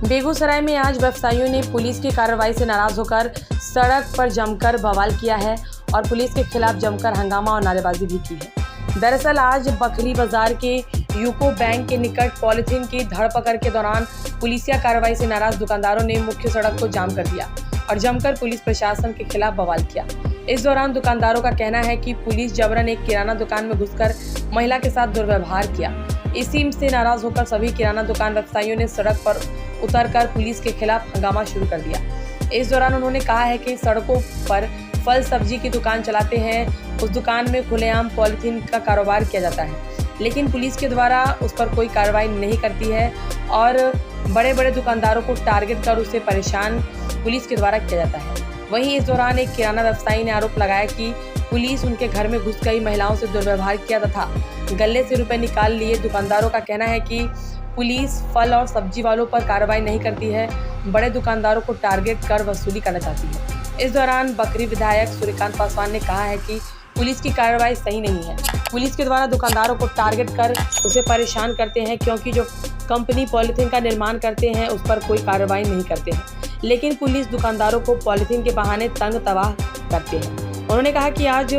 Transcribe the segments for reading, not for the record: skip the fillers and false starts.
बेगूसराय में आज व्यवसायियों ने पुलिस की कार्रवाई से नाराज होकर सड़क पर जमकर बवाल किया है और पुलिस के खिलाफ जमकर हंगामा और नारेबाजी भी की है। दरअसल आज बकरी बाजार के यूको बैंक के निकट पॉलीथीन की धरपकड़ के दौरान पुलिसिया कार्रवाई से नाराज दुकानदारों ने मुख्य सड़क को जाम कर दिया और जमकर पुलिस प्रशासन के खिलाफ बवाल किया। इस दौरान दुकानदारों का कहना है कि पुलिस जबरन एक किराना दुकान में घुसकर महिला के साथ दुर्व्यवहार किया। इसी से नाराज होकर सभी किराना दुकान व्यवसायियों ने सड़क पर उतरकर पुलिस के खिलाफ हंगामा शुरू कर दिया। इस दौरान उन्होंने कहा है कि सड़कों पर फल सब्जी की दुकान चलाते हैं, उस दुकान में खुलेआम पॉलीथीन का कारोबार किया जाता है, लेकिन पुलिस के द्वारा उस पर कोई कार्रवाई नहीं करती है और बड़े बड़े दुकानदारों को टारगेट कर उसे परेशान पुलिस के द्वारा किया जाता है। वहीं इस दौरान एक किराना व्यवसायी ने आरोप लगाया कि पुलिस उनके घर में घुस गई महिलाओं से दुर्व्यवहार किया तथा गले से रुपए निकाल लिए। दुकानदारों का कहना है कि पुलिस फल और सब्जी वालों पर कार्रवाई नहीं करती है, बड़े दुकानदारों को टारगेट कर वसूली करना चाहती है। इस दौरान बकरी विधायक सूर्यकांत पासवान ने कहा है कि पुलिस की कार्रवाई सही नहीं है। पुलिस के द्वारा दुकानदारों को टारगेट कर उसे परेशान करते हैं, क्योंकि जो कंपनी पॉलीथीन का निर्माण करते हैं उस पर कोई कार्रवाई नहीं करते हैं, लेकिन पुलिस दुकानदारों को पॉलीथीन के बहाने तंग तबाह करते हैं। उन्होंने कहा कि आज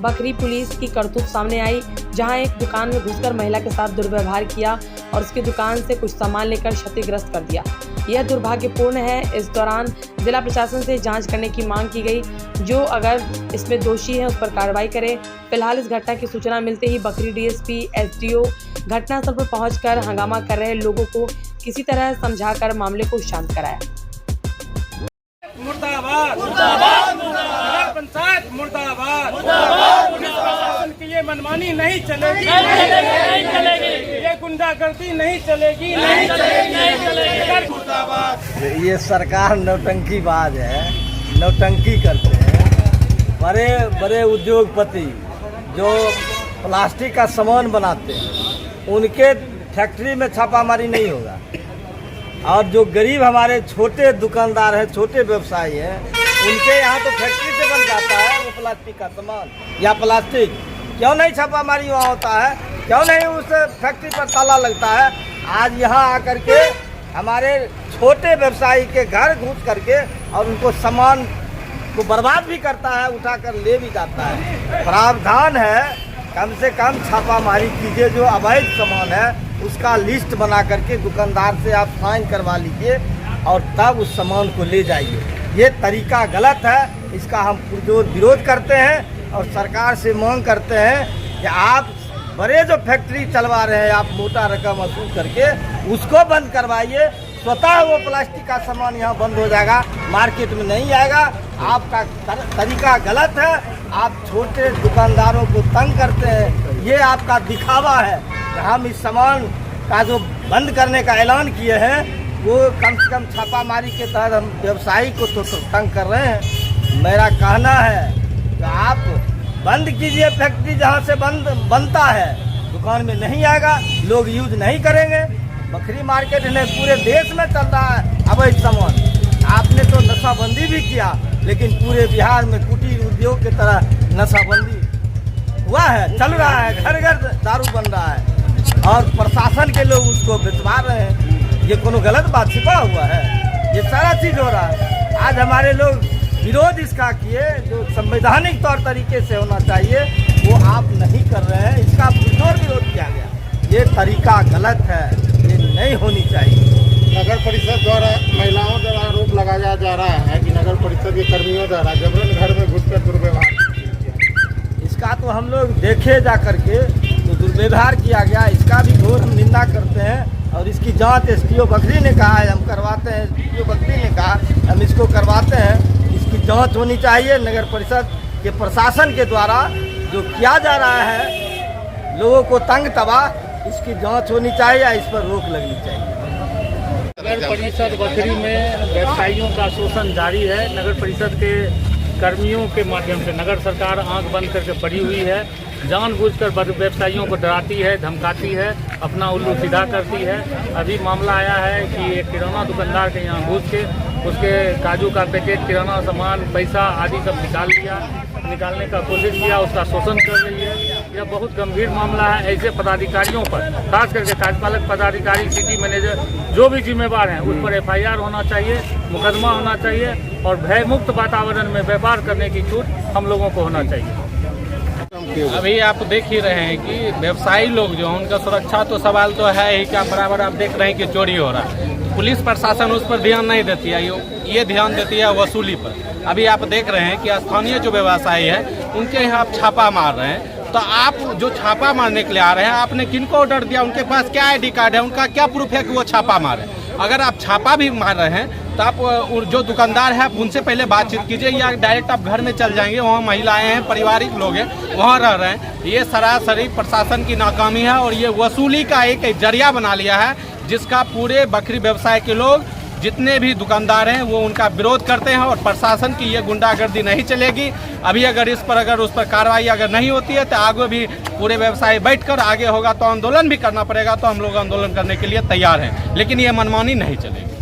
बकरी पुलिस की करतूत सामने आई, जहां एक दुकान में घुसकर महिला के साथ दुर्व्यवहार किया और उसकी दुकान से कुछ सामान लेकर क्षतिग्रस्त कर दिया। यह दुर्भाग्यपूर्ण है। इस दौरान जिला प्रशासन से जांच करने की मांग की गई, जो अगर इसमें दोषी है उस पर कार्रवाई करे। फिलहाल इस घटना की सूचना मिलते ही बकरी डीएसपी एसडीओ घटनास्थल पर पहुंचकर हंगामा कर रहे लोगों को किसी तरह समझाकर मामले को शांत कराया। मुर्दाबाद मुर्दाबाद मुर्दाबाद पंचायत मुर्दाबाद मुर्दाबाद मुर्दाबाद की ये मनमानी नहीं चलेगी, नहीं चलेगी, ये गुंडागर्दी नहीं चलेगी, नहीं चलेगी मुर्दाबाद। ये सरकार नौटंकीबाज है, नौटंकी करते हैं। बड़े बड़े उद्योगपति जो प्लास्टिक का सामान बनाते हैं उनके फैक्ट्री में छापामारी नहीं होगा, और जो गरीब हमारे छोटे दुकानदार हैं, छोटे व्यवसायी हैं, उनके यहाँ तो फैक्ट्री से बन जाता है वो प्लास्टिक का सामान या प्लास्टिक। क्यों नहीं छापामारी वहाँ होता है? क्यों नहीं उस फैक्ट्री पर ताला लगता है? आज यहाँ आकर के हमारे छोटे व्यवसायी के घर घुस करके और उनको सामान को बर्बाद भी करता है, उठाकर ले भी जाता है। प्रावधान है कम से कम छापामारी कीजिए, जो अवैध सामान है उसका लिस्ट बना करके दुकानदार से आप फाइन करवा लीजिए और तब उस सामान को ले जाइए। ये तरीका गलत है, इसका हम पुरजोर विरोध करते हैं और सरकार से मांग करते हैं कि आप बड़े जो फैक्ट्री चलवा रहे हैं, आप मोटा रकम वसूल करके उसको बंद करवाइए। स्वतः वो प्लास्टिक का सामान यहाँ बंद हो जाएगा, मार्केट में नहीं आएगा। आपका तरीका गलत है, आप छोटे दुकानदारों को तंग करते हैं, ये आपका दिखावा है। हम इस सामान का जो बंद करने का ऐलान किए हैं वो कम से कम छापामारी के तहत हम व्यवसायी को तो तंग कर रहे हैं। मेरा कहना है कि आप बंद कीजिए फैक्ट्री, जहाँ से बनता है दुकान में नहीं आएगा, लोग यूज नहीं करेंगे। बकरी मार्केट ने पूरे देश में चल रहा है अवैध सामान। आपने तो नशाबंदी भी किया, लेकिन पूरे बिहार में कुटीर उद्योग की तरह नशाबंदी हुआ है, चल रहा है, घर घर दारू बन रहा है और प्रशासन के लोग उसको बिचवा रहे हैं। ये कोनो गलत बात छिपा हुआ है? ये सारा चीज हो रहा है। आज हमारे लोग विरोध इसका किए, जो संवैधानिक तौर तरीके से होना चाहिए वो आप नहीं कर रहे हैं, इसका पुरजोर विरोध किया गया। ये तरीका गलत है, ये नहीं होनी चाहिए। नगर परिषद द्वारा महिलाओं द्वारा आरोप लगाया जा रहा है कि नगर परिषद के कर्मियों द्वारा जबरन घर में घुसकर दुर्व्यवहार, इसका तो हम लोग देखे जा करके तो दुर्व्यवहार किया गया, इसका भी घोर हम निंदा करते हैं और इसकी जांच एसडीओ बकरी ने कहा है हम करवाते हैं, एसडीओ बकरी ने कहा हम इसको करवाते हैं। इसकी जांच होनी चाहिए। नगर परिषद के प्रशासन के द्वारा जो किया जा रहा है लोगों को तंग तबाह, इसकी जांच होनी चाहिए, इस पर रोक लगनी चाहिए। नगर परिषद बकरी में व्यवसायियों का शोषण जारी है। नगर परिषद के कर्मियों के माध्यम से नगर सरकार आंख बंद करके पड़ी हुई है, जानबूझकर व्यवसायियों को डराती है, धमकाती है, अपना उल्लू सीधा करती है। अभी मामला आया है कि एक किराना दुकानदार के यहाँ घुस के उसके काजू का पैकेट, किराना सामान, पैसा आदि सब निकालने का कोशिश किया, उसका शोषण कर रही है। यह बहुत गंभीर मामला है। ऐसे पदाधिकारियों पर, खास करके कार्यपालक पदाधिकारी, सिटी मैनेजर, जो भी जिम्मेवार हैं, उस पर FIR होना चाहिए, मुकदमा होना चाहिए और भयमुक्त वातावरण में व्यापार करने की छूट हम लोगों को होना चाहिए। अभी आप देख ही रहे हैं कि व्यवसायी लोग जो हैं उनका सुरक्षा तो सवाल तो है ही, क्या बराबर आप देख रहे हैं कि चोरी हो रहा है। पुलिस प्रशासन उस पर ध्यान नहीं देती है, ये ध्यान देती है वसूली पर। अभी आप देख रहे हैं कि स्थानीय जो व्यवसायी है उनके यहाँ आप छापा मार रहे हैं। तो आप जो छापा मारने के लिए आ रहे हैं, आपने किनको ऑर्डर दिया, उनके पास क्या ID कार्ड है, उनका क्या प्रूफ है कि वो छापा मारे। अगर आप छापा भी मार रहे हैं तो आप जो दुकानदार है आप उनसे पहले बातचीत कीजिए, या डायरेक्ट आप घर में चल जाएंगे, वहाँ महिलाएं हैं, पारिवारिक लोग हैं, वहाँ रह रहे हैं। ये सरासरी प्रशासन की नाकामी है और ये वसूली का एक जरिया बना लिया है, जिसका पूरे बकरी व्यवसाय के लोग, जितने भी दुकानदार हैं, वो उनका विरोध करते हैं। और प्रशासन की ये गुंडागर्दी नहीं चलेगी। अभी अगर उस पर कार्रवाई अगर नहीं होती है तो आगे भी पूरे व्यवसाय बैठकर आगे होगा तो आंदोलन भी करना पड़ेगा। तो हम लोग आंदोलन करने के लिए तैयार हैं, लेकिन ये मनमानी नहीं चलेगी।